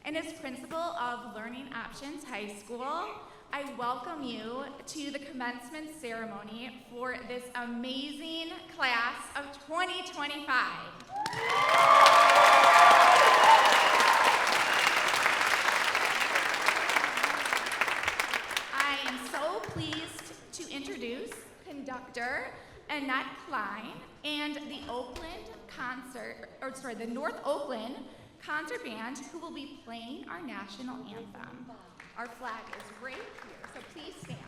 And as principal of Learning Options High School, I welcome you to the commencement ceremony for this amazing class of 2025. I am so pleased to introduce conductor Annette Klein and the the North Oakland Concert Band, who will be playing our national anthem. Our flag is right here, so please stand.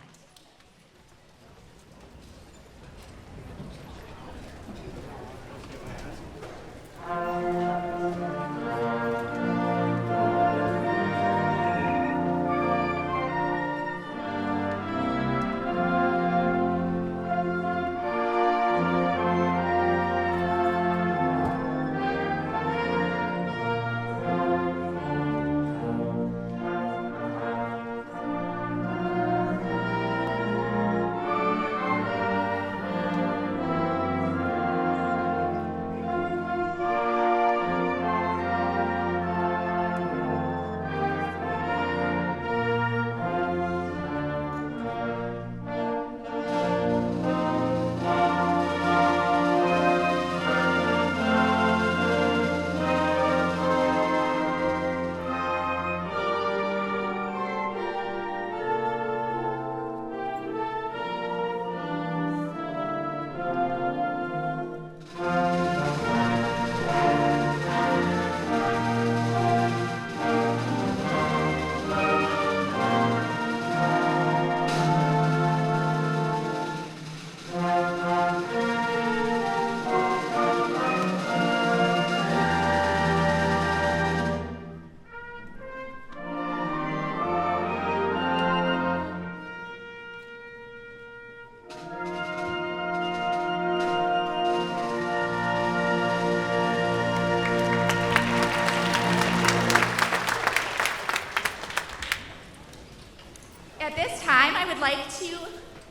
this time, I would like to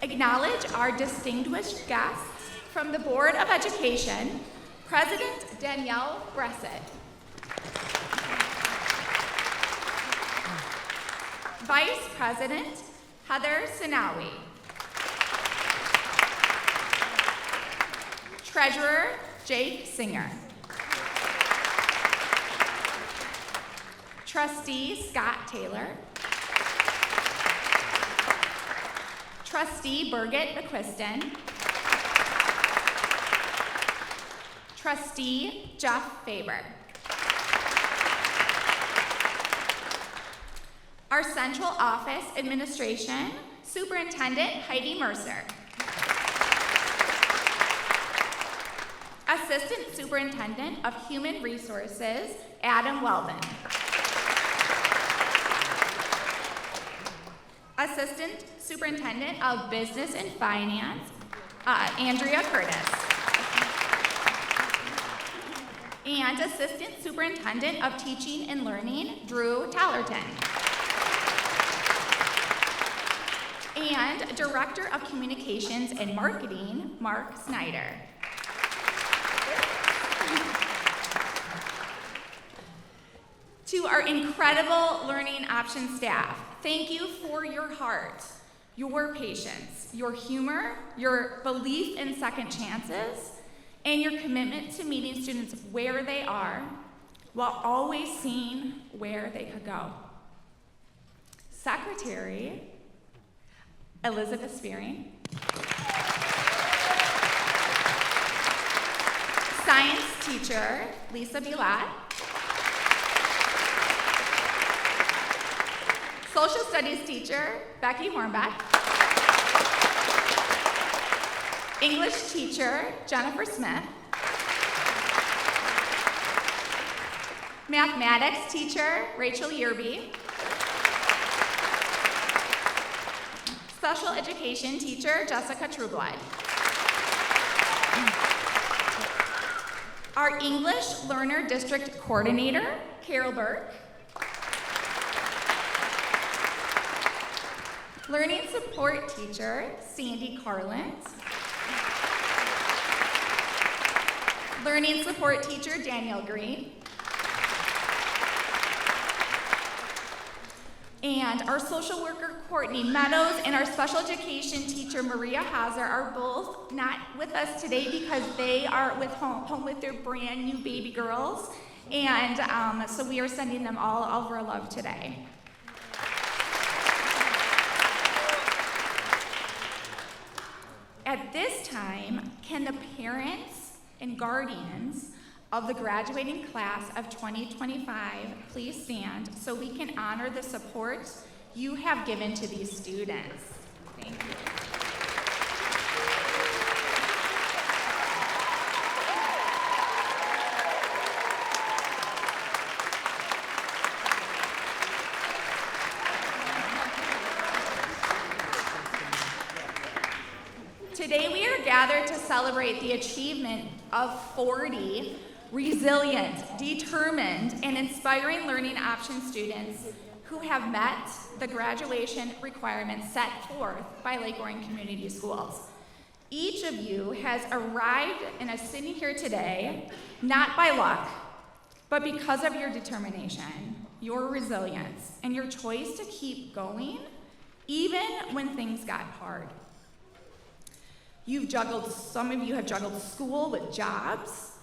acknowledge our distinguished guests from the Board of Education, President Danielle Bressett, Vice President Heather Sinawi, Treasurer Jake Singer, Trustee Scott Taylor, Trustee Birgit McQuiston, Trustee Jeff Faber. Our Central Office Administration, Superintendent Heidi Mercer. Assistant Superintendent of Human Resources, Adam Weldon. Assistant Superintendent of Business and Finance, Andrea Curtis. And Assistant Superintendent of Teaching and Learning, Drew Tallerton. And Director of Communications and Marketing, Mark Snyder. To our incredible Learning Options staff, thank you for your heart, your patience, your humor, your belief in second chances, and your commitment to meeting students where they are while always seeing where they could go. Secretary Elizabeth Spearing, Science teacher Lisa Bilat, Social Studies teacher Becky Hornbeck, English teacher Jennifer Smith, Mathematics teacher Rachel Yerby, Special Education teacher Jessica Trueblood, our English Learner District Coordinator Carol Burke, Learning Support teacher Sandy Carlin, Learning Support teacher Danielle Green, and our social worker Courtney Meadows and our special education teacher Maria Hazer are both not with us today because they are home with their brand new baby girls, and so we are sending them all our love today. At this time, can the parents and guardians of the graduating class of 2025 please stand so we can honor the support you have given to these students? Thank you. Today we are gathered to celebrate the achievement of 40 resilient, determined, and inspiring Learning Options students who have met the graduation requirements set forth by Lake Orion Community Schools. Each of you has arrived and is sitting here today, not by luck, but because of your determination, your resilience, and your choice to keep going, even when things got hard. Some of you have juggled school with jobs,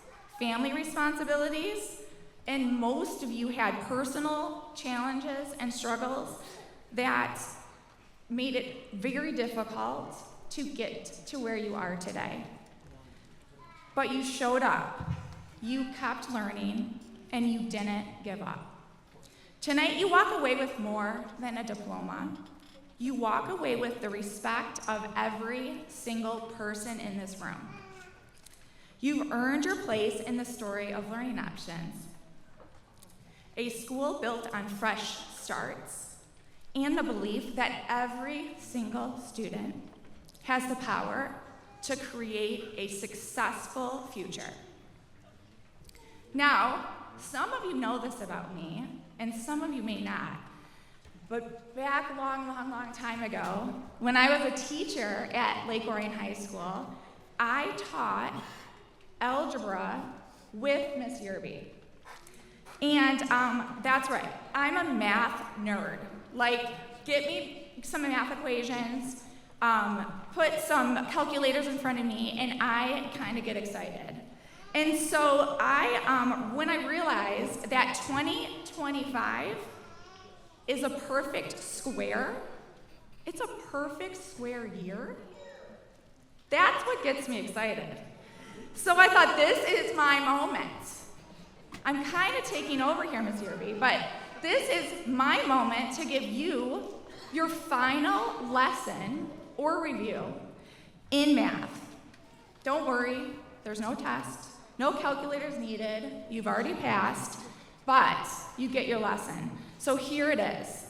family responsibilities, and most of you had personal challenges and struggles that made it very difficult to get to where you are today. But you showed up, you kept learning, and you didn't give up. Tonight you walk away with more than a diploma. You walk away with the respect of every single person in this room. You've earned your place in the story of Learning Options, a school built on fresh starts and the belief that every single student has the power to create a successful future. Now, some of you know this about me, and some of you may not, But back a long, long, long time ago, when I was a teacher at Lake Orion High School, I taught algebra with Miss Yerby. And that's right, I'm a math nerd. Like, get me some math equations, put some calculators in front of me, and I kind of get excited. And so when I realized that 2025 is a perfect square, it's a perfect square year, that's what gets me excited. So I thought, this is my moment. I'm kind of taking over here, Ms. Yerby, but this is my moment to give you your final lesson or review in math. Don't worry, there's no test, no calculators needed, you've already passed, but you get your lesson. So here it is.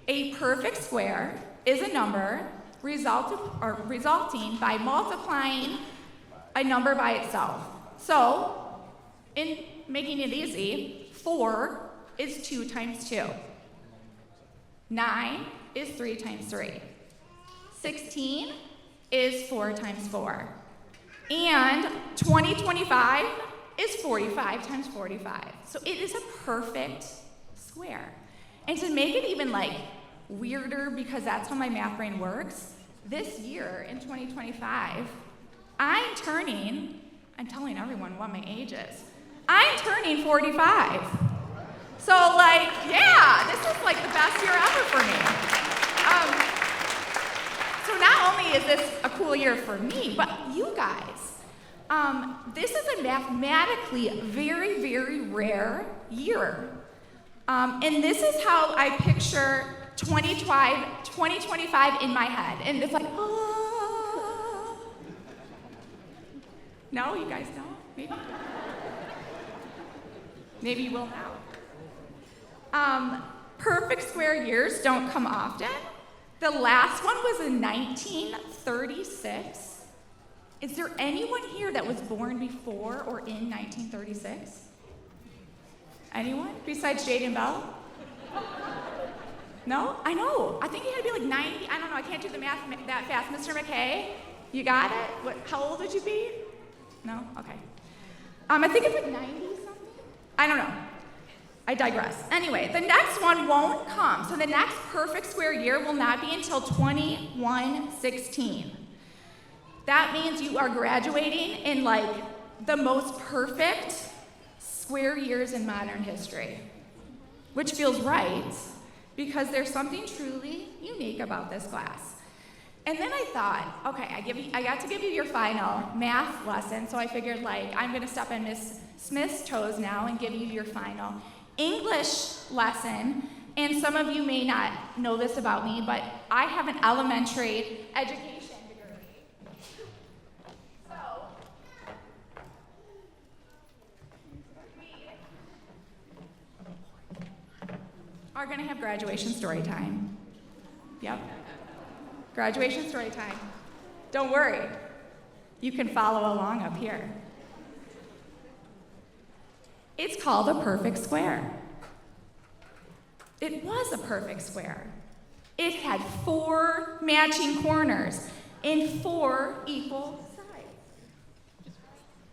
A perfect square is a number resulting by multiplying a number by itself. So, in making it easy, 4 is 2 times 2. 9 is 3 times 3. 16 is 4 times 4. And 2025 is 45 times 45. So it is a perfect square. And to make it even weirder, because that's how my math brain works, this year in 2025, I'm telling everyone what my age is. I'm turning 45. So yeah, this is the best year ever for me. So not only is this a cool year for me, but you guys, this is a mathematically very, very rare year. And this is how I picture 2025 in my head. And it's No, you guys don't? Maybe? Maybe you will now. Perfect square years don't come often. The last one was in 1936. Is there anyone here that was born before or in 1936? Anyone besides Jade and Belle? No? I know. I think you had to be 90. I don't know. I can't do the math that fast. Mr. McKay, you got it? How old would you be? No? Okay. I think it's 90 something. I don't know. I digress. Anyway, the next one won't come. So the next perfect square year will not be until 2116. That means you are graduating in the most perfect square years in modern history, which feels right because there's something truly unique about this class. And then I thought, okay, I got to give you your final math lesson, so I figured I'm gonna step on Miss Smith's toes now and give you your final English lesson. And some of you may not know this about me, but I have an elementary education degree. So, we are gonna have graduation story time. Yep. Graduation story time. Don't worry, you can follow along up here. It's called a perfect square. It was a perfect square. It had 4 matching corners and 4 equal sides.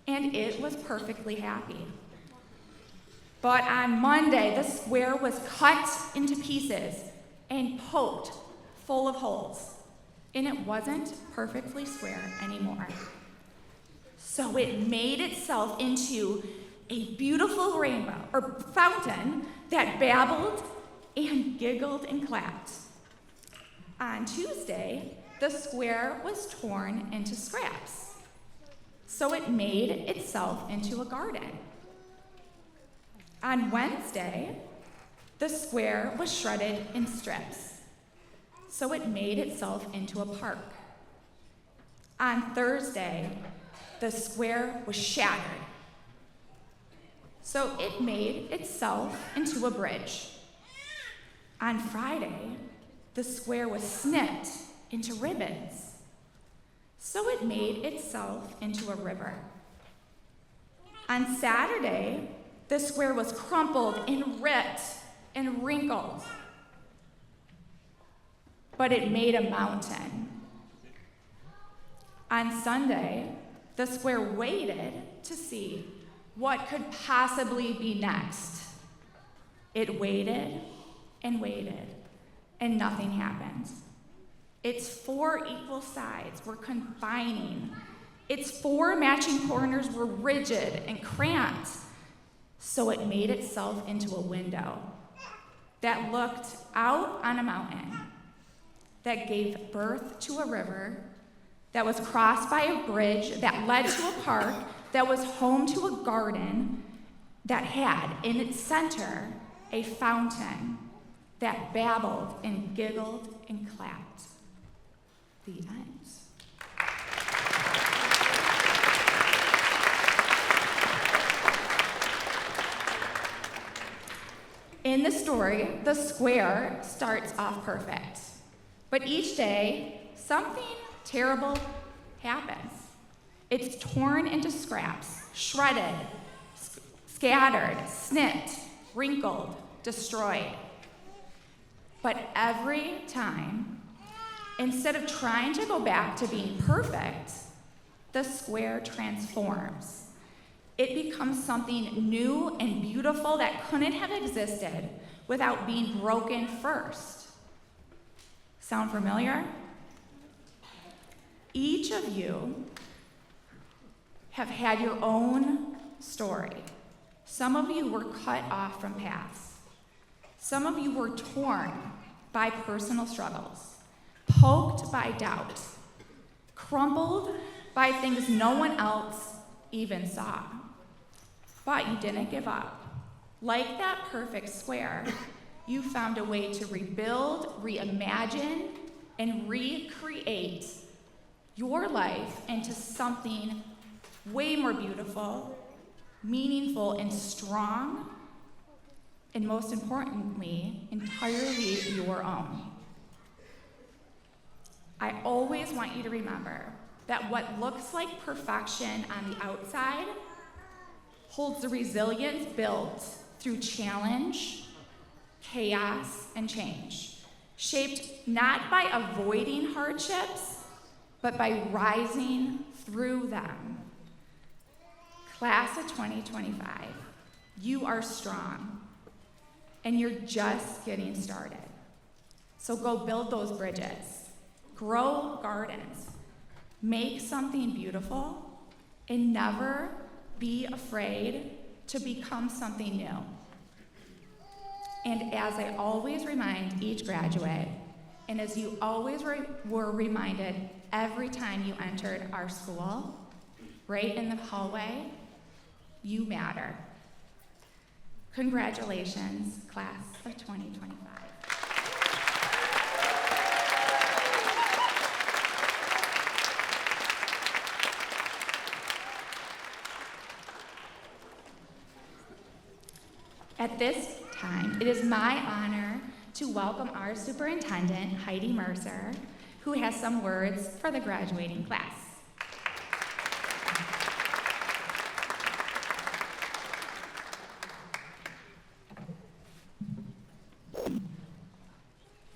And it was perfectly happy. But on Monday, the square was cut into pieces and poked full of holes. And it wasn't perfectly square anymore. So it made itself into a beautiful rainbow, or fountain, that babbled and giggled and clapped. On Tuesday, the square was torn into scraps. So it made itself into a garden. On Wednesday, the square was shredded in strips. So it made itself into a park. On Thursday, the square was shattered. So it made itself into a bridge. On Friday, the square was snipped into ribbons. So it made itself into a river. On Saturday, the square was crumpled and ripped and wrinkled. but it made a mountain. On Sunday, the square waited to see what could possibly be next. It waited, and nothing happened. Its 4 equal sides were confining. Its 4 matching corners were rigid and cramped, so it made itself into a window that looked out on a mountain, that gave birth to a river, that was crossed by a bridge that led to a park, that was home to a garden, that had in its center a fountain that babbled and giggled and clapped. The end. In the story, the square starts off perfect, but each day, something terrible happens. It's torn into scraps, shredded, scattered, snipped, wrinkled, destroyed. But every time, instead of trying to go back to being perfect, the square transforms. It becomes something new and beautiful that couldn't have existed without being broken first. Sound familiar? Each of you have had your own story. Some of you were cut off from paths. Some of you were torn by personal struggles, poked by doubt, crumbled by things no one else even saw. But you didn't give up. Like that perfect square, you found a way to rebuild, reimagine, and recreate your life into something way more beautiful, meaningful, and strong, and most importantly, entirely your own. I always want you to remember that what looks like perfection on the outside holds the resilience built through challenge, chaos, and change, shaped not by avoiding hardships, but by rising through them. Class of 2025, you are strong, and you're just getting started. So go build those bridges, grow gardens, make something beautiful, and never be afraid to become something new. And as I always remind each graduate, and as you always were reminded every time you entered our school, right in the hallway, you matter. Congratulations, class of 2025. At this time, it is my honor to welcome our superintendent, Heidi Mercer, who has some words for the graduating class.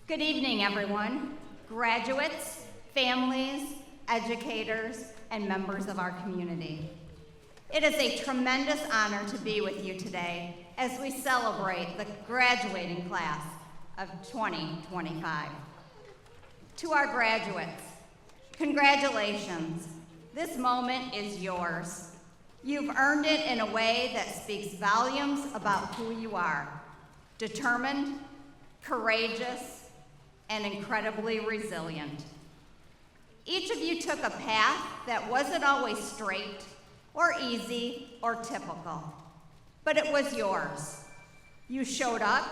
Good evening, everyone, graduates, families, educators, and members of our community. It is a tremendous honor to be with you today as we celebrate the graduating class of 2025. To our graduates, congratulations. This moment is yours. You've earned it in a way that speaks volumes about who you are: determined, courageous, and incredibly resilient. Each of you took a path that wasn't always straight or easy or typical, but it was yours. You showed up,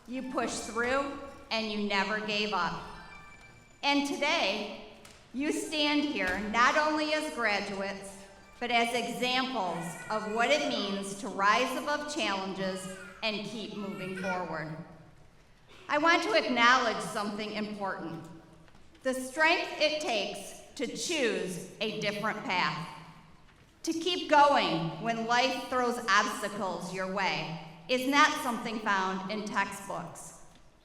you pushed through, and you never gave up. And today, you stand here not only as graduates, but as examples of what it means to rise above challenges and keep moving forward. I want to acknowledge something important: the strength it takes to choose a different path, to keep going when life throws obstacles your way, is not something found in textbooks.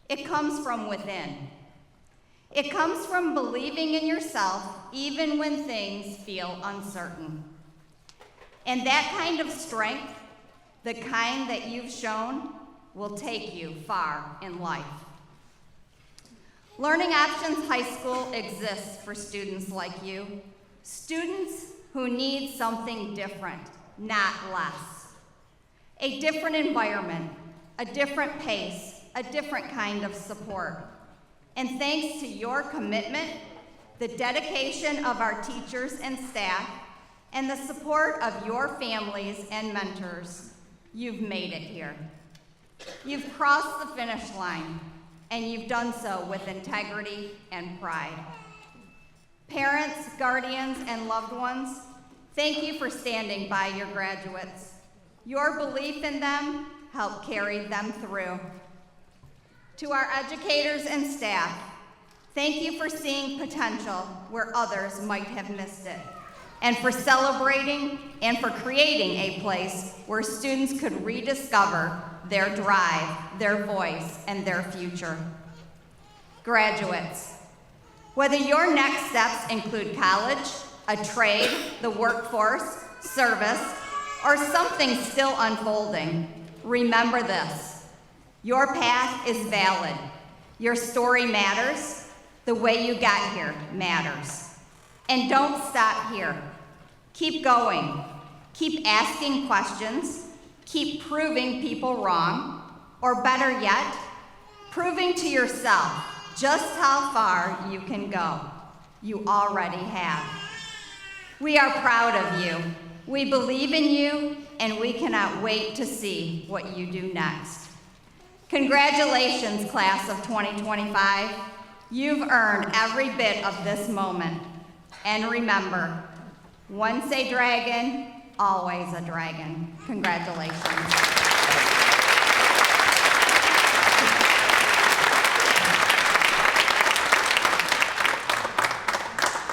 It comes from within. It comes from believing in yourself even when things feel uncertain. And that kind of strength, the kind that you've shown, will take you far in life. Learning Options High School exists for students like you, students who need something different, not less. A different environment, a different pace, a different kind of support. And thanks to your commitment, the dedication of our teachers and staff, and the support of your families and mentors, you've made it here. You've crossed the finish line, and you've done so with integrity and pride. Parents, guardians, and loved ones, thank you for standing by your graduates. Your belief in them helped carry them through. To our educators and staff, thank you for seeing potential where others might have missed it, and for celebrating and for creating a place where students could rediscover their drive, their voice, and their future. Graduates, whether your next steps include college, a trade, the workforce, service, or something still unfolding, remember this. Your path is valid. Your story matters. The way you got here matters. And don't stop here. Keep going. Keep asking questions. Keep proving people wrong. Or better yet, proving to yourself just how far you can go. You already have. We are proud of you. We believe in you, and we cannot wait to see what you do next. Congratulations, class of 2025. You've earned every bit of this moment. And remember, once a dragon, always a dragon. Congratulations.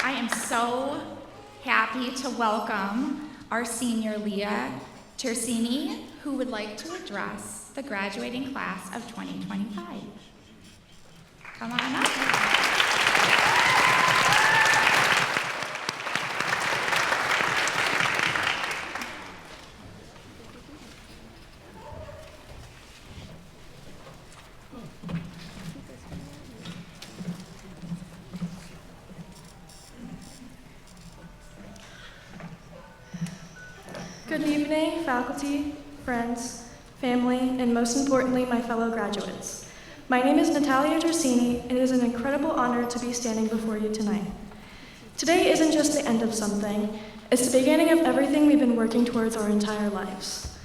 I am so happy to welcome our senior Leah Tersini, who would like to address the graduating class of 2025. Come on up. Good evening, faculty, friends, family, and most importantly, my fellow graduates. My name is Natalia Tersini, and it is an incredible honor to be standing before you tonight. Today isn't just the end of something, it's the beginning of everything we've been working towards our entire lives.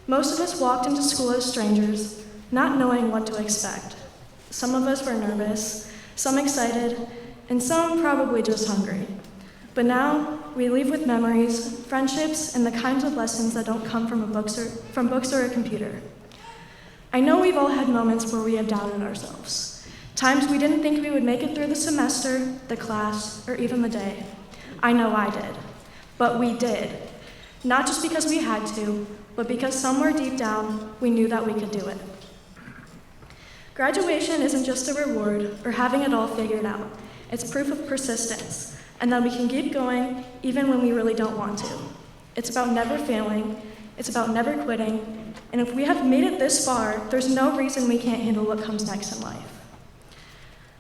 Most of us walked into school as strangers, not knowing what to expect. Some of us were nervous, some excited, and some probably just hungry. But now, we leave with memories, friendships, and the kinds of lessons that don't come from books or a computer. I know we've all had moments where we have doubted ourselves, times we didn't think we would make it through the semester, the class, or even the day. I know I did, but we did. Not just because we had to, but because somewhere deep down, we knew that we could do it. Graduation isn't just a reward or having it all figured out. It's proof of persistence, and that we can keep going even when we really don't want to. It's about never failing, it's about never quitting, and if we have made it this far, there's no reason we can't handle what comes next in life.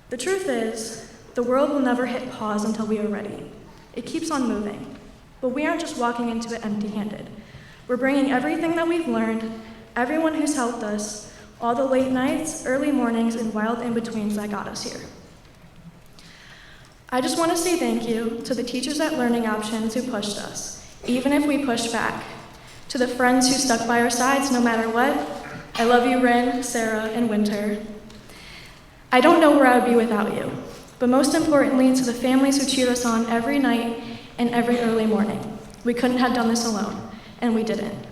The truth is, the world will never hit pause until we are ready. It keeps on moving, but we aren't just walking into it empty-handed. We're bringing everything that we've learned, everyone who's helped us, all the late nights, early mornings, and wild in-betweens that got us here. I just want to say thank you to the teachers at Learning Options who pushed us, even if we pushed back. To the friends who stuck by our sides no matter what. I love you, Rin, Sarah, and Winter. I don't know where I would be without you, but most importantly, to the families who cheered us on every night and every early morning. We couldn't have done this alone, and we didn't.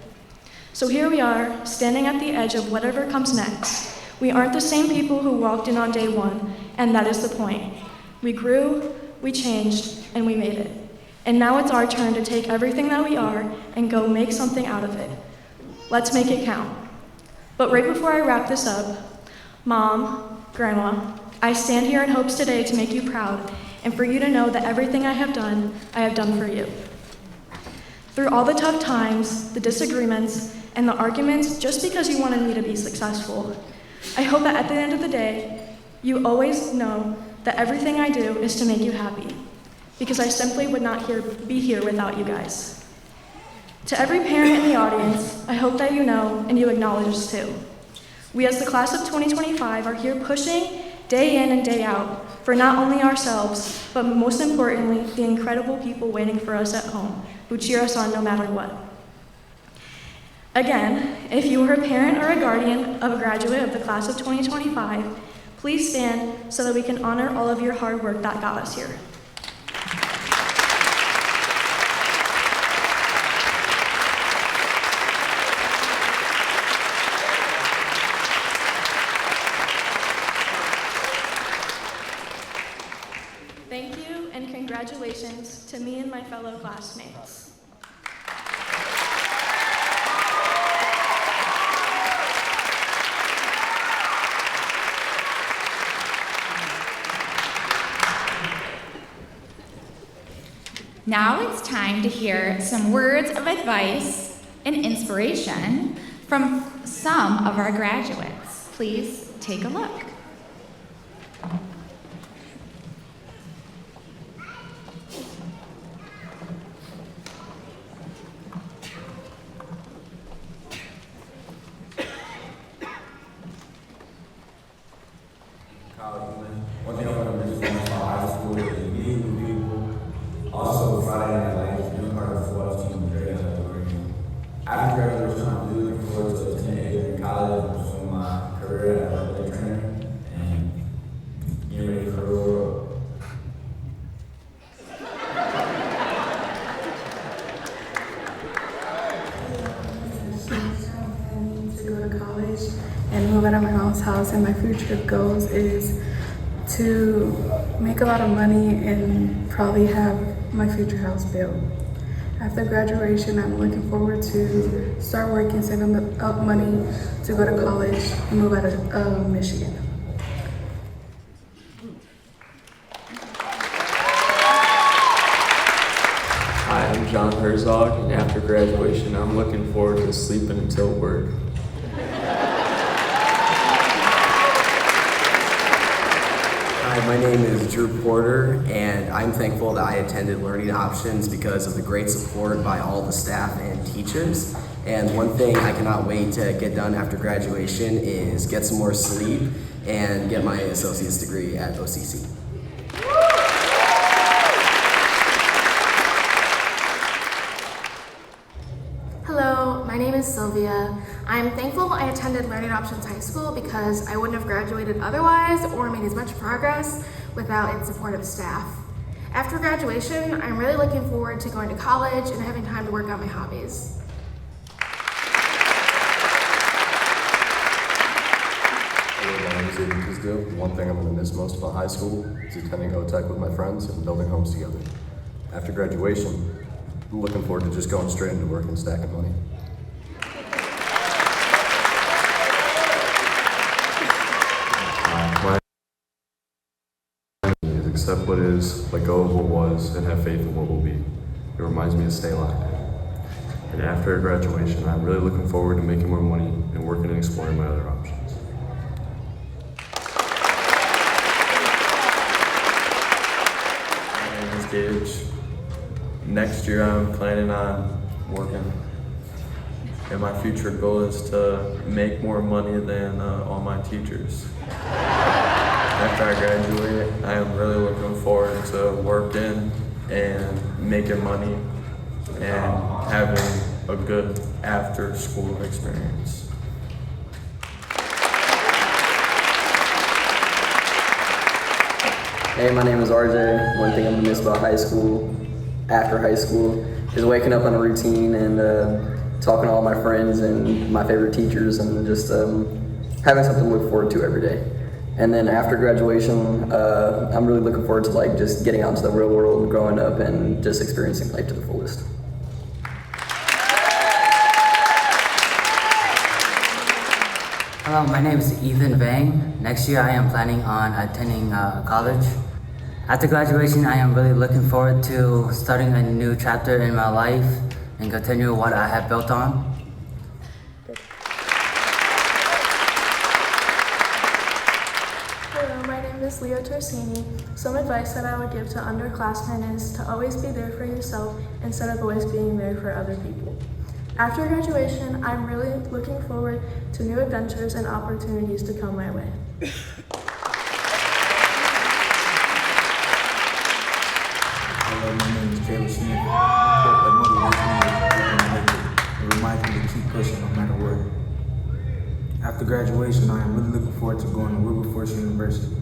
So here we are, standing at the edge of whatever comes next. We aren't the same people who walked in on day one, and that is the point. We grew, we changed, and we made it. And now it's our turn to take everything that we are and go make something out of it. Let's make it count. But right before I wrap this up, Mom, Grandma, I stand here in hopes today to make you proud and for you to know that everything I have done for you. Through all the tough times, the disagreements, and the arguments just because you wanted me to be successful, I hope that at the end of the day, you always know that everything I do is to make you happy, because I simply would not be here without you guys. To every parent in the audience, I hope that you know and you acknowledge this too. We as the class of 2025 are here pushing day in and day out for not only ourselves, but most importantly, the incredible people waiting for us at home who cheer us on no matter what. Again, if you are a parent or a guardian of a graduate of the class of 2025, please stand so that we can honor all of your hard work that got us here. Thank you and congratulations to me and my fellow classmates. Now it's time to hear some words of advice and inspiration from some of our graduates. Please take a look. One thing I want to mention about high school is meeting new people. Also, Friday Night Lights, being part of the sports team, very Orion. After graduation, I'm really looking forward to attending college and pursuing my career as a athletic trainer and getting ready for the real world. To go to college and move out of my mom's house, and my future goals is to make a lot of money and probably have my future house built. After graduation, I'm looking forward to start working, saving up money to go to college and move out of Michigan. Hi, I'm John Herzog, and after graduation, I'm looking forward to sleeping until work. Hi, my name is Drew Porter, and I'm thankful that I attended Learning Options because of the great support by all the staff and teachers. And one thing I cannot wait to get done after graduation is get some more sleep and get my associate's degree at OCC. Hello, my name is Sylvia. I'm thankful I attended Learning Options High School because I wouldn't have graduated otherwise or made as much progress without its supportive staff. After graduation, I'm really looking forward to going to college and having time to work on my hobbies. Hello, my name is Aiden Tisdale. One thing I'm going to miss most about high school is attending OTech with my friends and building homes together. After graduation, I'm looking forward to just going straight into work and stacking money. Is accept what is, let go of what was, and have faith in what will be. It reminds me to stay alive. And after graduation, I'm really looking forward to making more money and working and exploring my other options. My name is Gage. Next year, I'm planning on working. And my future goal is to make more money than all my teachers. After I graduate, I am really looking forward to working and making money and having a good after-school experience. Hey, my name is RJ. One thing I'm gonna miss about high school, after high school, is waking up on a routine and talking to all my friends and my favorite teachers and just having something to look forward to every day. And then after graduation, I'm really looking forward to just getting out into the real world, growing up, and just experiencing life to the fullest. Hello, my name is Ethan Vang. Next year I am planning on attending college. After graduation, I am really looking forward to starting a new chapter in my life and continue what I have built on. Hello, my name is Leo Torsini. Some advice that I would give to underclassmen is to always be there for yourself instead of always being there for other people. After graduation, I'm really looking forward to new adventures and opportunities to come my way. Hello, my name is Taylor Smith. That motivates me. It reminds me to keep pushing no matter what. After graduation, I am really looking forward to going to Wilberforce University.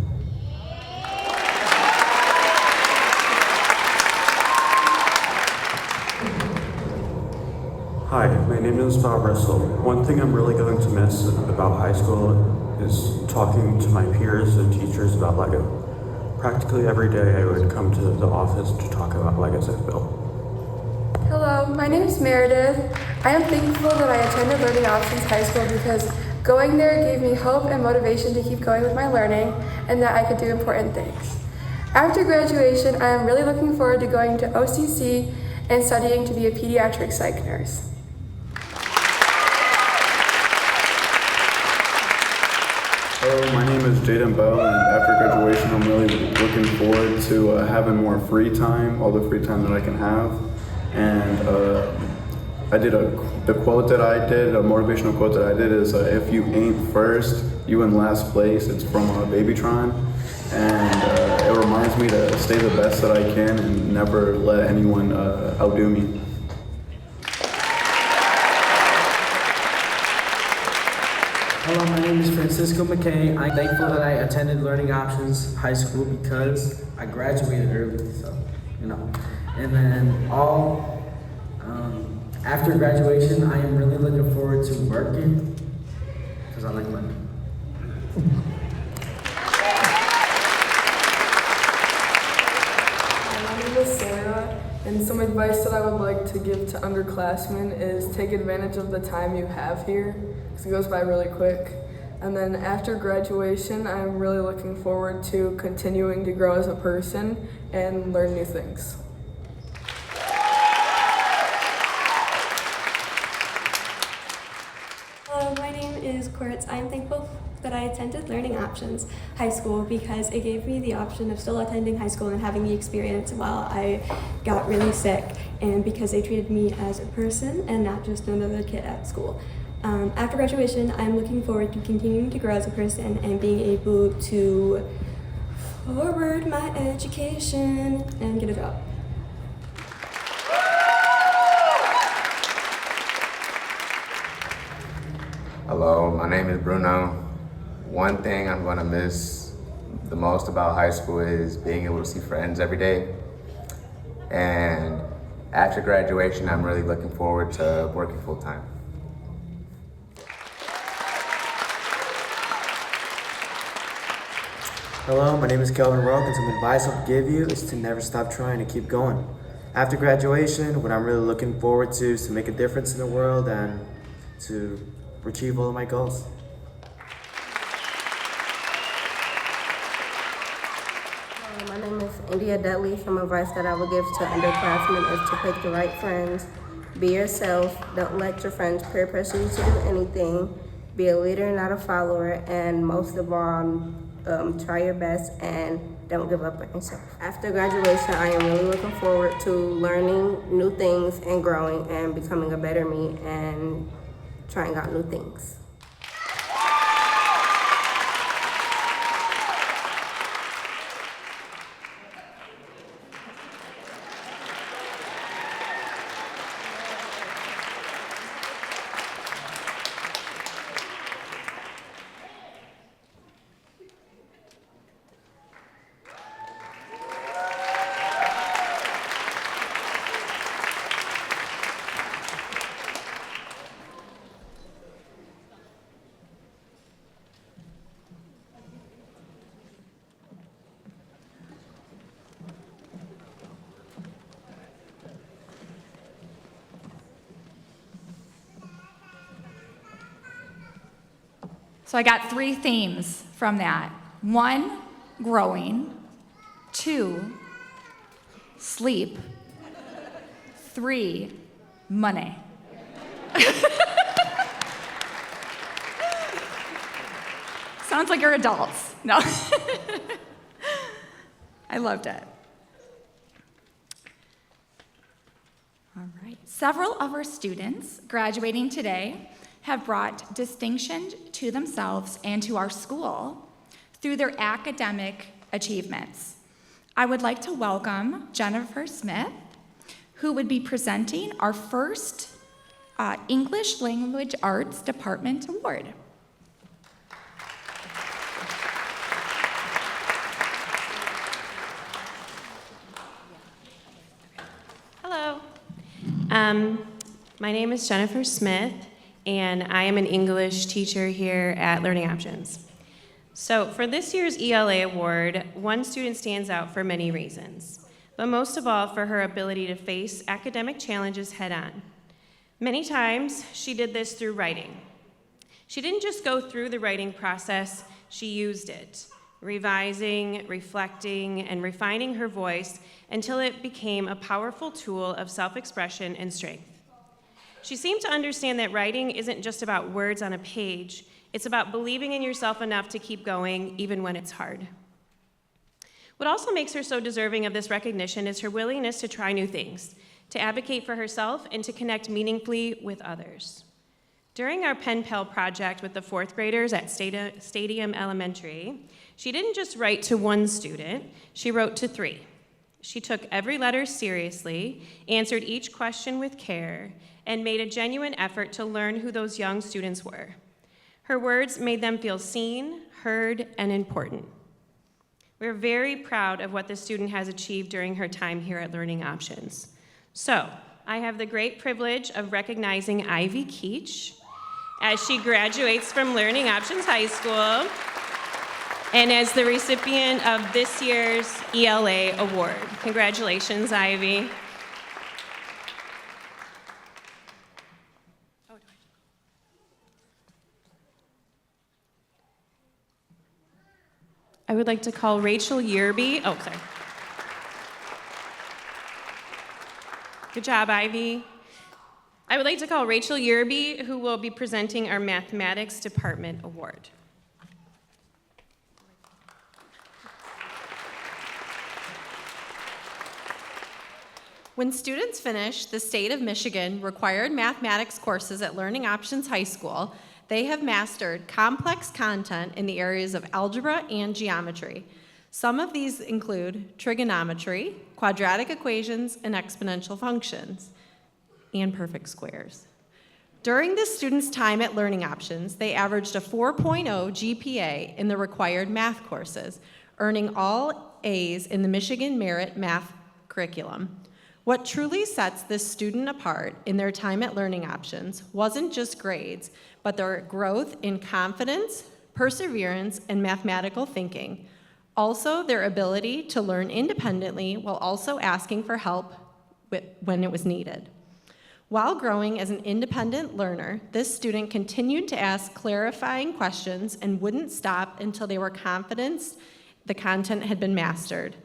Hi, my name is Bob Russell. One thing I'm really going to miss about high school is talking to my peers and teachers about LEGO. Practically every day I would come to the office to talk about LEGOs I've built. Hello, my name is Meredith. I am thankful that I attended Learning Options High School because going there gave me hope and motivation to keep going with my learning and that I could do important things. After graduation, I am really looking forward to going to OCC and studying to be a pediatric psych nurse. Hello, my name is Jaden Bell, and after graduation, I'm really looking forward to having more free time, all the free time that I can have. And I did the quote that I did, a motivational quote that I did is, if you ain't first, you in last place. It's from Babytron. And it reminds me to stay the best that I can and never let anyone outdo me. Hello, my name is Francisco McKay. I'm thankful that I attended Learning Options High School because I graduated early, so, you know. And then after graduation, I am really looking forward to working because I like money. My name is Sarah, and some advice that I would like to give to underclassmen is take advantage of the time you have here, because it goes by really quick. And then after graduation, I'm really looking forward to continuing to grow as a person and learn new things. Hello, my name is Quartz. I'm thankful that I attended Learning Options High School because it gave me the option of still attending high school and having the experience while I got really sick, and because they treated me as a person and not just another kid at school. After graduation, I'm looking forward to continuing to grow as a person and being able to forward my education and get a job. Hello, my name is Bruno. One thing I'm going to miss the most about high school is being able to see friends every day. And after graduation, I'm really looking forward to working full time. Hello, my name is Kelvin Roque, and some advice I'll give you is to never stop trying to keep going. After graduation, what I'm really looking forward to is to make a difference in the world and to achieve all of my goals. My name is India Dudley. Some advice that I would give to underclassmen is to pick the right friends, be yourself, don't let your friends peer pressure you to do anything, be a leader, not a follower, and most of all, try your best and don't give up on yourself. After graduation, I am really looking forward to learning new things and growing and becoming a better me and trying out new things. So I got 3 themes from that. 1, growing. 2, sleep. 3, money. Sounds like you're adults. No. I loved it. All right. Several of our students graduating today have brought distinction to themselves and to our school through their academic achievements. I would like to welcome Jennifer Smith, who would be presenting our first English Language Arts Department Award. Hello. My name is Jennifer Smith, and I am an English teacher here at Learning Options. So for this year's ELA Award, one student stands out for many reasons, but most of all for her ability to face academic challenges head-on. Many times, she did this through writing. She didn't just go through the writing process, she used it, revising, reflecting, and refining her voice until it became a powerful tool of self-expression and strength. She seemed to understand that writing isn't just about words on a page, it's about believing in yourself enough to keep going even when it's hard. What also makes her so deserving of this recognition is her willingness to try new things, to advocate for herself, and to connect meaningfully with others. During our Pen Pal project with the 4th graders at Stadium Elementary, she didn't just write to one student, she wrote to 3. She took every letter seriously, answered each question with care, and made a genuine effort to learn who those young students were. Her words made them feel seen, heard, and important. We're very proud of what this student has achieved during her time here at Learning Options. So, I have the great privilege of recognizing Ivy Keach as she graduates from Learning Options High School and as the recipient of this year's ELA Award. Congratulations, Ivy. I would like to call Rachel Yerby. Oh, sorry. Good job, Ivy. I would like to call Rachel Yerby, who will be presenting our Mathematics Department Award. When students finish the state of Michigan required mathematics courses at Learning Options High School, they have mastered complex content in the areas of algebra and geometry. Some of these include trigonometry, quadratic equations, and exponential functions, and perfect squares. During the students' time at Learning Options, they averaged a 4.0 GPA in the required math courses, earning all A's in the Michigan Merit Math curriculum. What truly sets this student apart in their time at Learning Options wasn't just grades, but their growth in confidence, perseverance, and mathematical thinking. Also, their ability to learn independently while also asking for help when it was needed. While growing as an independent learner, this student continued to ask clarifying questions and wouldn't stop until they were confident the content had been mastered.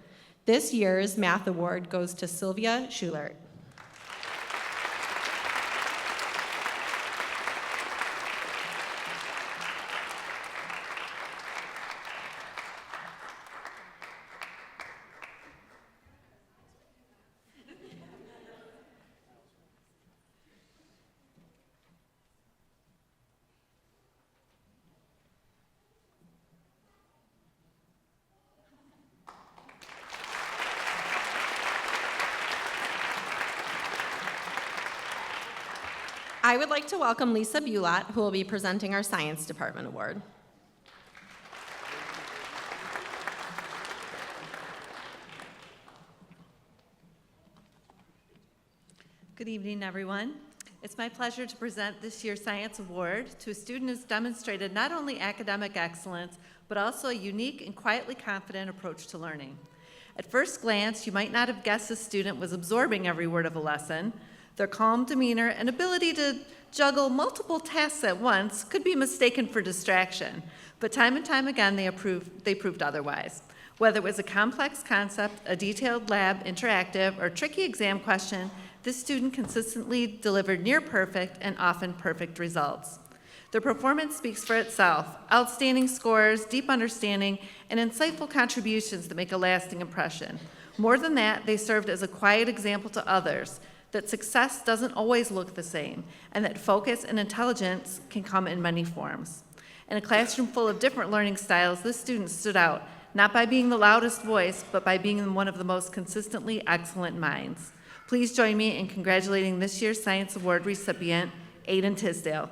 This year's Math Award goes to Sylvia Schulert. I would like to welcome Lisa Bulot, who will be presenting our Science Department Award. Good evening, everyone. It's my pleasure to present this year's Science Award to a student who's demonstrated not only academic excellence, but also a unique and quietly confident approach to learning. At first glance, you might not have guessed this student was absorbing every word of a lesson. Their calm demeanor and ability to juggle multiple tasks at once could be mistaken for distraction, but time and time again they proved otherwise. Whether it was a complex concept, a detailed lab interactive, or tricky exam question, this student consistently delivered near perfect and often perfect results. Their performance speaks for itself: outstanding scores, deep understanding, and insightful contributions that make a lasting impression. More than that, they served as a quiet example to others that success doesn't always look the same, and that focus and intelligence can come in many forms. In a classroom full of different learning styles, this student stood out, not by being the loudest voice, but by being one of the most consistently excellent minds. Please join me in congratulating this year's Science Award recipient, Aiden Tisdale.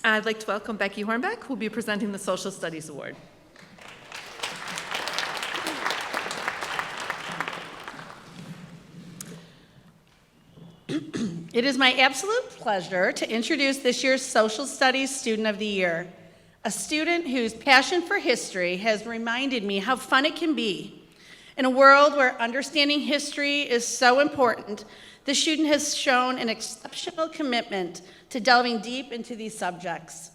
I'd like to welcome Becky Hornbeck, who will be presenting the Social Studies Award. It is my absolute pleasure to introduce this year's Social Studies Student of the Year, a student whose passion for history has reminded me how fun it can be. In a world where understanding history is so important, the student has shown an exceptional commitment to delving deep into these subjects.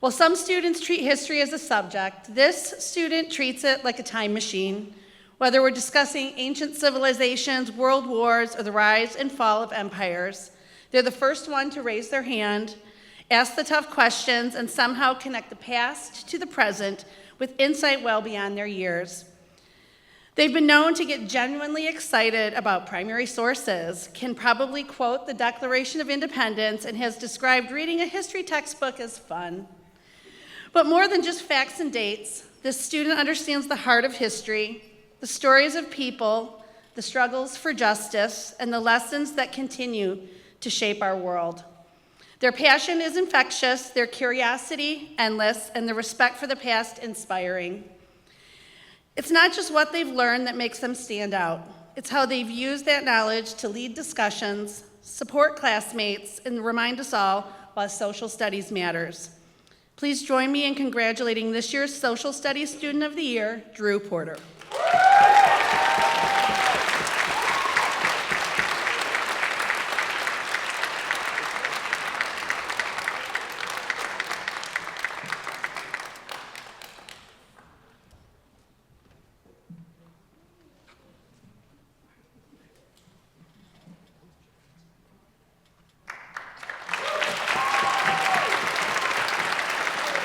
While some students treat history as a subject, this student treats it like a time machine. Whether we're discussing ancient civilizations, world wars, or the rise and fall of empires, they're the first one to raise their hand, ask the tough questions, and somehow connect the past to the present with insight well beyond their years. They've been known to get genuinely excited about primary sources, can probably quote the Declaration of Independence, and has described reading a history textbook as fun. But more than just facts and dates, this student understands the heart of history, the stories of people, the struggles for justice, and the lessons that continue to shape our world. Their passion is infectious, their curiosity endless, and their respect for the past inspiring. It's not just what they've learned that makes them stand out. It's how they've used that knowledge to lead discussions, support classmates, and remind us all why social studies matters. Please join me in congratulating this year's Social Studies Student of the Year, Drew Porter.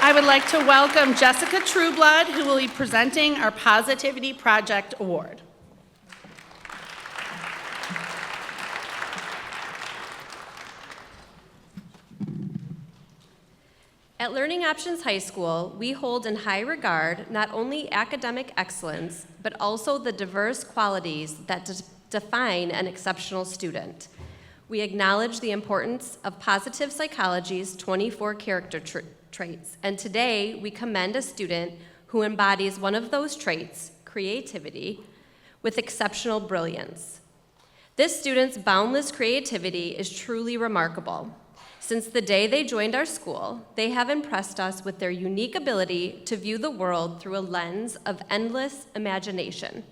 I would like to welcome Jessica Trueblood, who will be presenting our Positivity Project Award. At Learning Options High School, we hold in high regard not only academic excellence, but also the diverse qualities that define an exceptional student. We acknowledge the importance of positive psychology's 24 character traits, and today we commend a student who embodies one of those traits, creativity, with exceptional brilliance. This student's boundless creativity is truly remarkable. Since the day they joined our school, they have impressed us with their unique ability to view the world through a lens of endless imagination.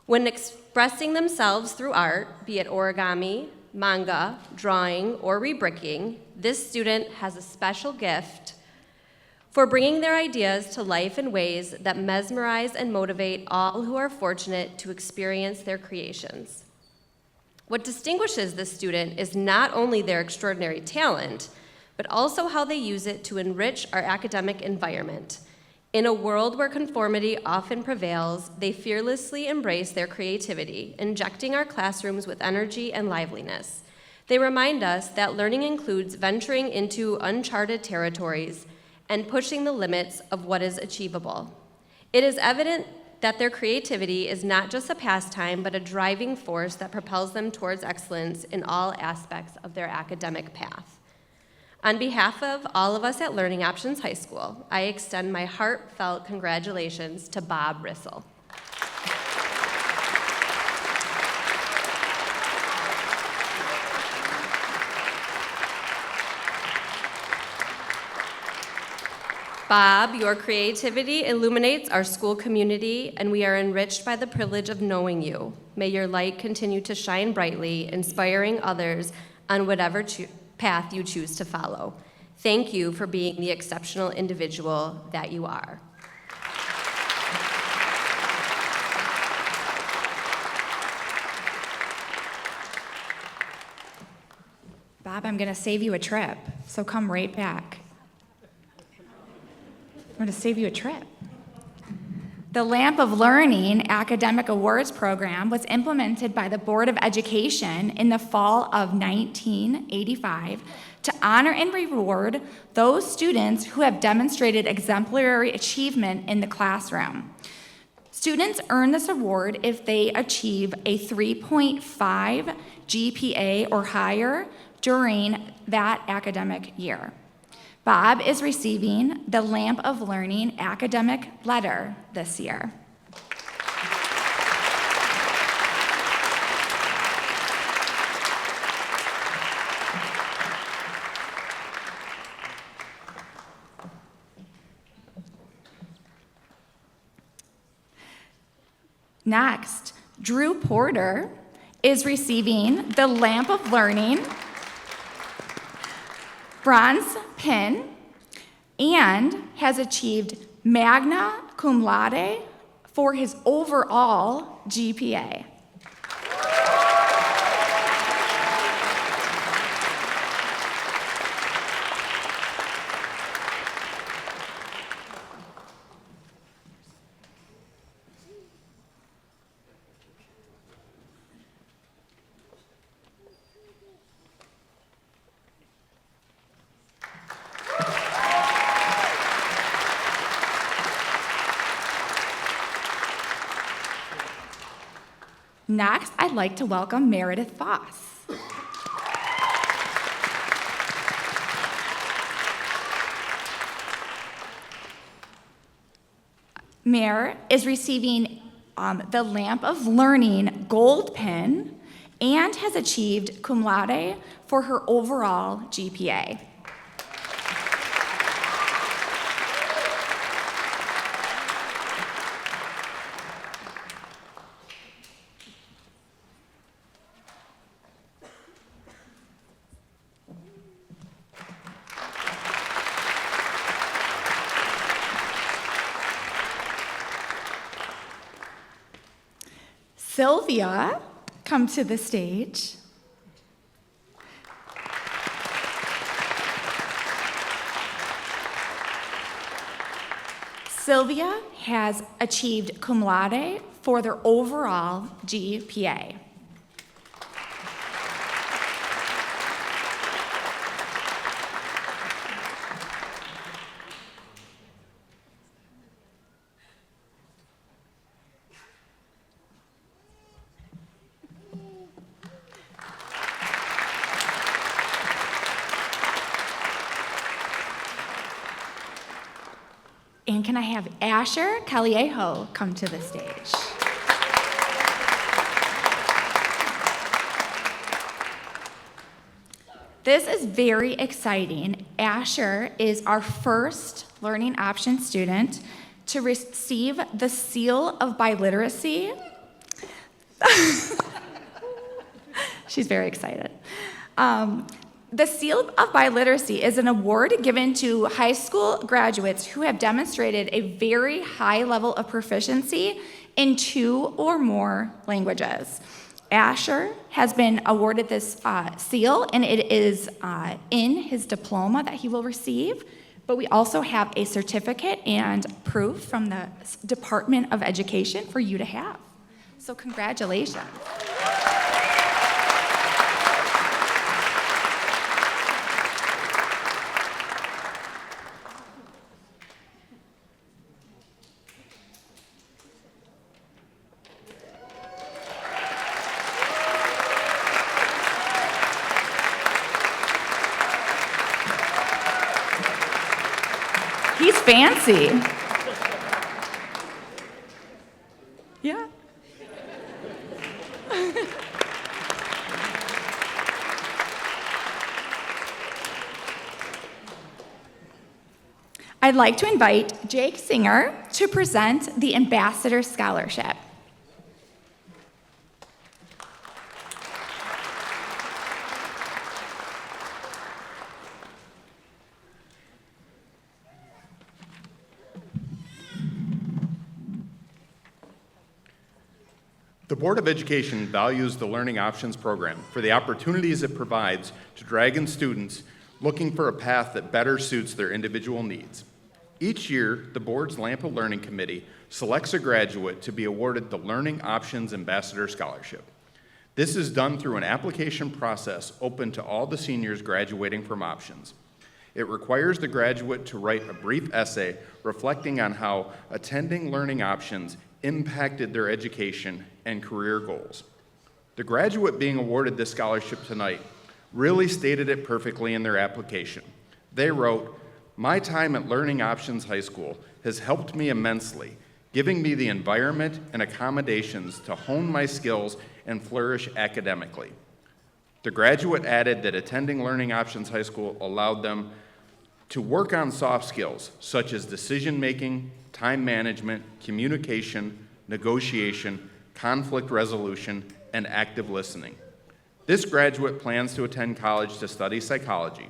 When expressing themselves through art, be it origami, manga, drawing, or rebricking, this student has a special gift for bringing their ideas to life in ways that mesmerize and motivate all who are fortunate to experience their creations. What distinguishes this student is not only their extraordinary talent, but also how they use it to enrich our academic environment. In a world where conformity often prevails, they fearlessly embrace their creativity, injecting our classrooms with energy and liveliness. They remind us that learning includes venturing into uncharted territories and pushing the limits of what is achievable. It is evident that their creativity is not just a pastime, but a driving force that propels them towards excellence in all aspects of their academic path. On behalf of all of us at Learning Options High School, I extend my heartfelt congratulations to Bob Rissell. Bob, your creativity illuminates our school community, and we are enriched by the privilege of knowing you. May your light continue to shine brightly, inspiring others on whatever path you choose to follow. Thank you for being the exceptional individual that you are. Bob, I'm going to save you a trip, so come right back. I'm going to save you a trip. The Lamp of Learning Academic Awards Program was implemented by the Board of Education in the fall of 1985 to honor and reward those students who have demonstrated exemplary achievement in the classroom. Students earn this award if they achieve a 3.5 GPA or higher during that academic year. Bob is receiving the Lamp of Learning Academic Letter this year. Next, Drew Porter is receiving the Lamp of Learning Bronze Pin and has achieved magna cum laude for his overall GPA. Next, I'd like to welcome Meredith Voss. Mare is receiving the Lamp of Learning Gold Pin and has achieved cum laude for her overall GPA. Sylvia, come to the stage. Sylvia has achieved cum laude for their overall GPA. And can I have Asher Caliejo come to the stage? This is very exciting. Asher is our first Learning Options student to receive the Seal of Biliteracy. She's very excited. The Seal of Biliteracy is an award given to high school graduates who have demonstrated a very high level of proficiency in 2 or more languages. Asher has been awarded this seal, and it is in his diploma that he will receive, but we also have a certificate and proof from the Department of Education for you to have. So congratulations. fancy. Yeah. I'd like to invite Jake Singer to present the Ambassador Scholarship. The Board of Education values the Learning Options program for the opportunities it provides to Dragon students looking for a path that better suits their individual needs. Each year, the board's Lampa Learning Committee selects a graduate to be awarded the Learning Options Ambassador Scholarship. This is done through an application process open to all the seniors graduating from Options. It requires the graduate to write a brief essay reflecting on how attending Learning Options impacted their education and career goals. The graduate being awarded this scholarship tonight really stated it perfectly in their application. They wrote, "My time at Learning Options High School has helped me immensely, giving me the environment and accommodations to hone my skills and flourish academically." The graduate added that attending Learning Options High School allowed them to work on soft skills such as decision-making, time management, communication, negotiation, conflict resolution, and active listening. This graduate plans to attend college to study psychology.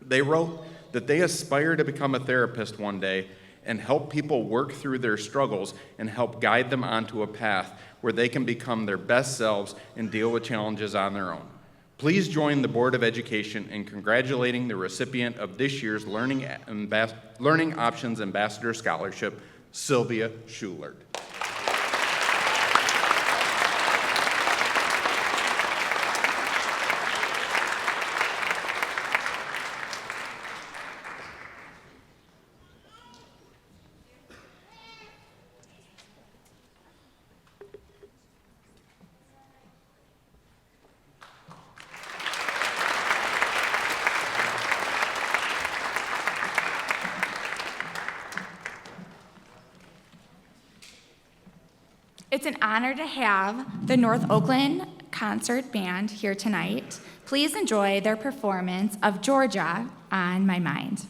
They wrote that they aspire to become a therapist one day and help people work through their struggles and help guide them onto a path where they can become their best selves and deal with challenges on their own. Please join the Board of Education in congratulating the recipient of this year's Learning Options Ambassador Scholarship, Sylvia Schulert. It's an honor to have the North Oakland Concert Band here tonight. Please enjoy their performance of Georgia on My Mind.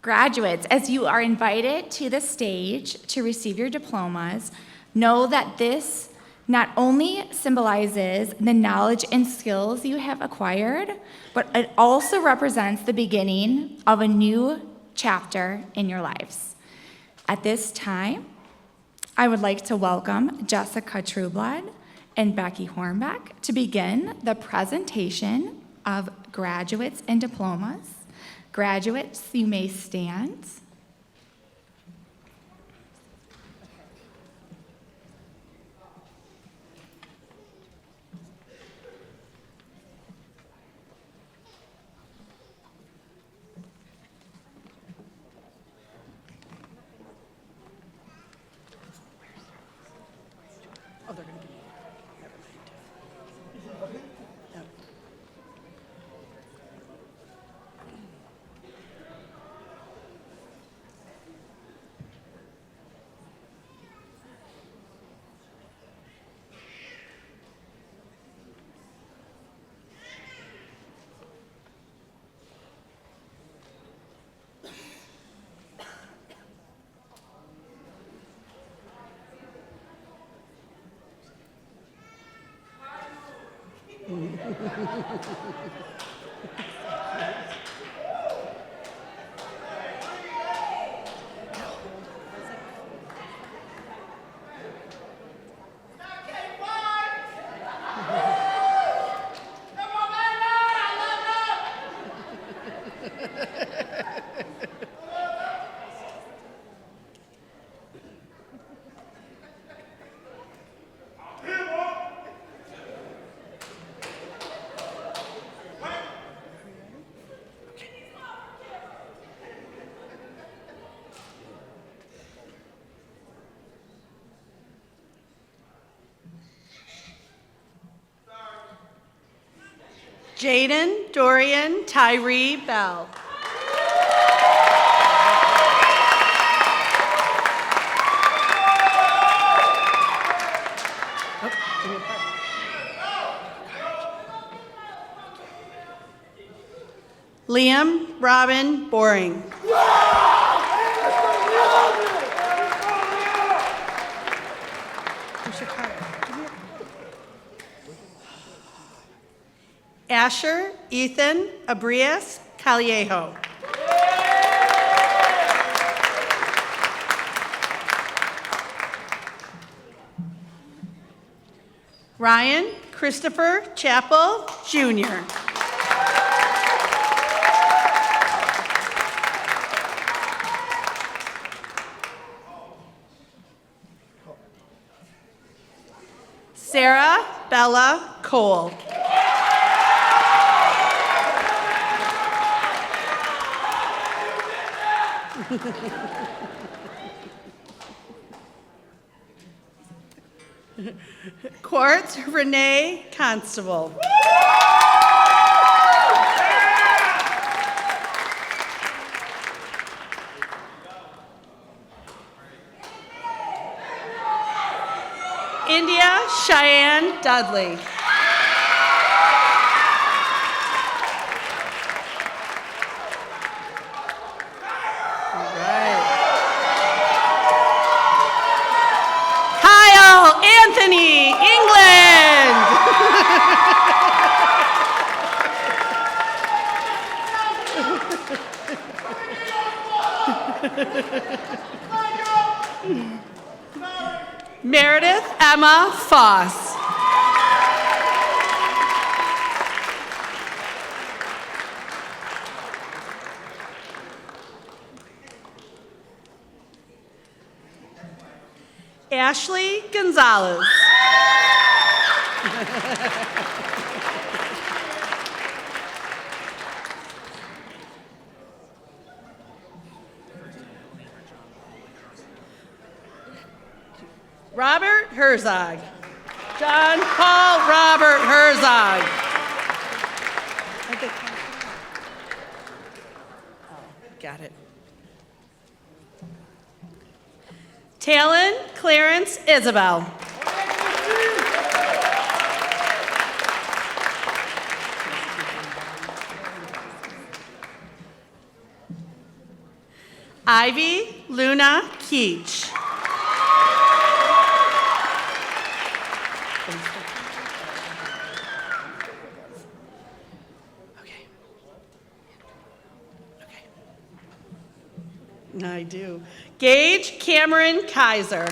Graduates, as you are invited to the stage to receive your diplomas, know that this not only symbolizes the knowledge and skills you have acquired, but it also represents the beginning of a new chapter in your lives. At this time, I would like to welcome Jessica Trueblood and Becky Hornbeck to begin the presentation of graduates and diplomas. Graduates, you may stand. Jaden Dorian Tyree Bell. Liam Robin Boring. Asher Ethan Abrias Callejo. Ryan Christopher Chappell, Jr. Sarah Bella Cole. Quartz Renee Constable. India Cheyenne Dudley. Anthony, England. Meredith Emma Foss. Ashley Gonzalez. Robert Herzog. John Paul Robert Herzog. Got it. Talon Clarence Isabel. Ivy Luna Keach. I do. Gage Cameron Kaiser.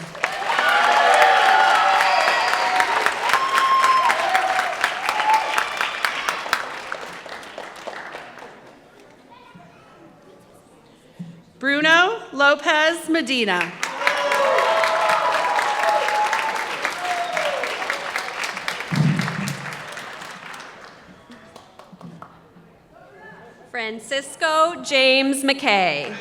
Bruno Lopez Medina. Francisco James McKay.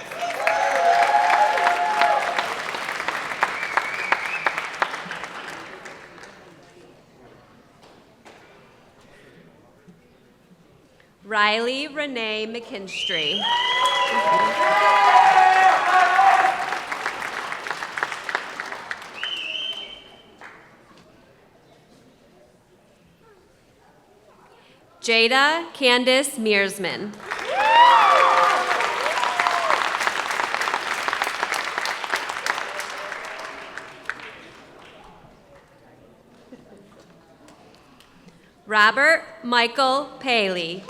Riley Renee McKinstry. Jada Candace Mearsman. Robert Michael Paley.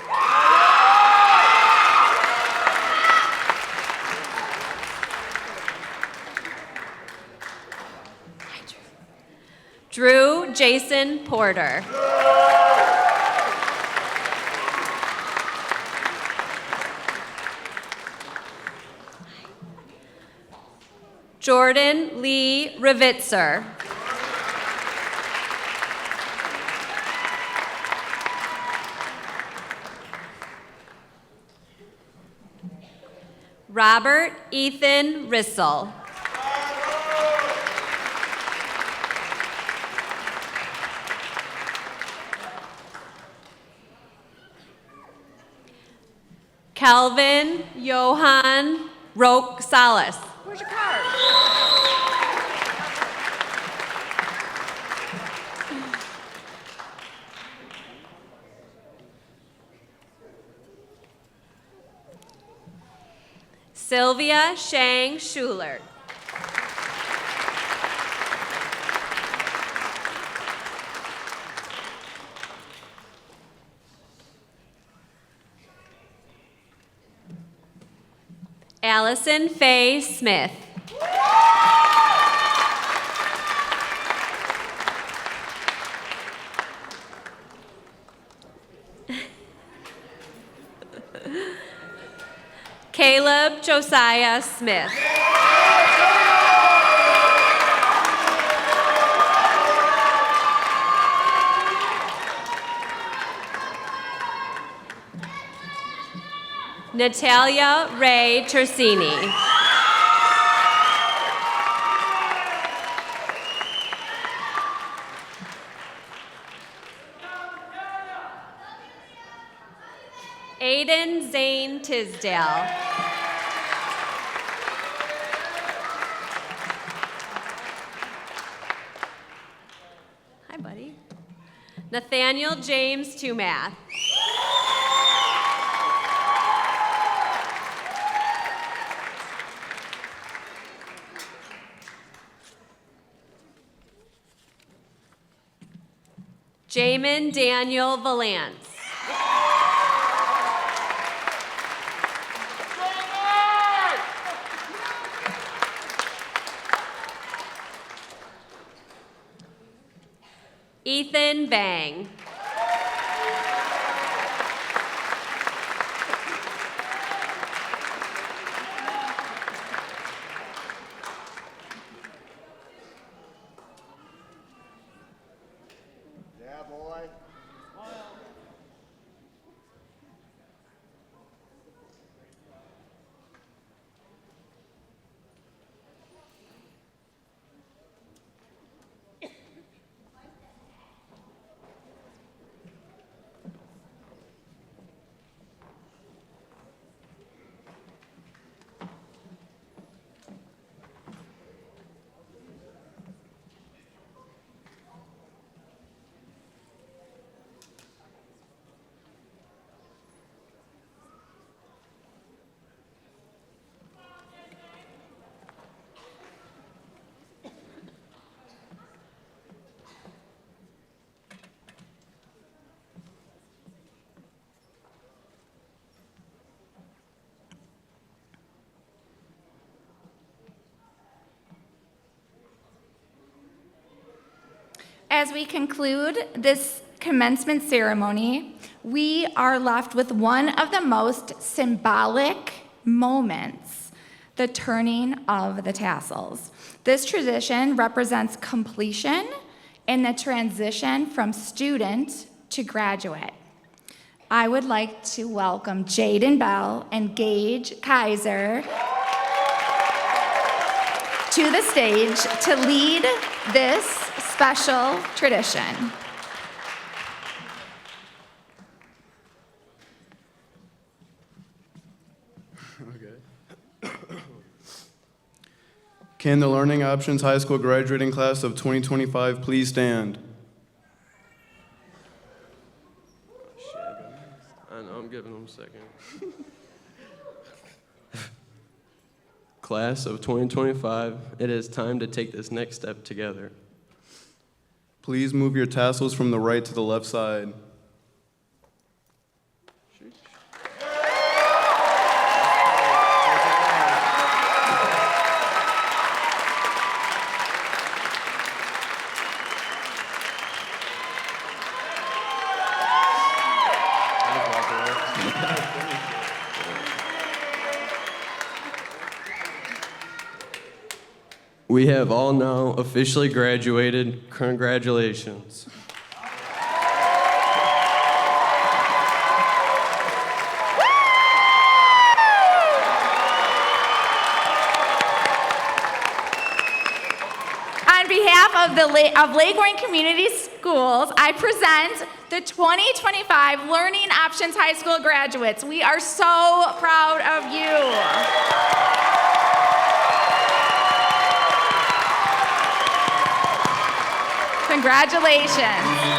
Drew Jason Porter. Jordan Lee Revitzer. Robert Ethan Rissell. Calvin Johan Roque Salas. Where's your card? Sylvia Shang Schuler. Allison Faye Smith. Caleb Josiah Smith. Natalia Ray Tersini. Aiden Zane Tisdale. Hi, buddy. Nathaniel James Tumath. Jamin Daniel Valance. Ethan Bang. Yeah, boy. as we conclude this commencement ceremony, we are left with one of the most symbolic moments, the turning of the tassels. This tradition represents completion in the transition from student to graduate. I would like to welcome Jaden Bell and Gage Kaiser to the stage to lead this special tradition. Can the Learning Options High School graduating class of 2025 please stand? I know, I'm giving them a second. Class of 2025, it is time to take this next step together. Please move your tassels from the right to the left side. We have all now officially graduated. Congratulations. On behalf of Lake Orion Community Schools, I present the 2025 Learning Options High School graduates. We are so proud of you. Congratulations.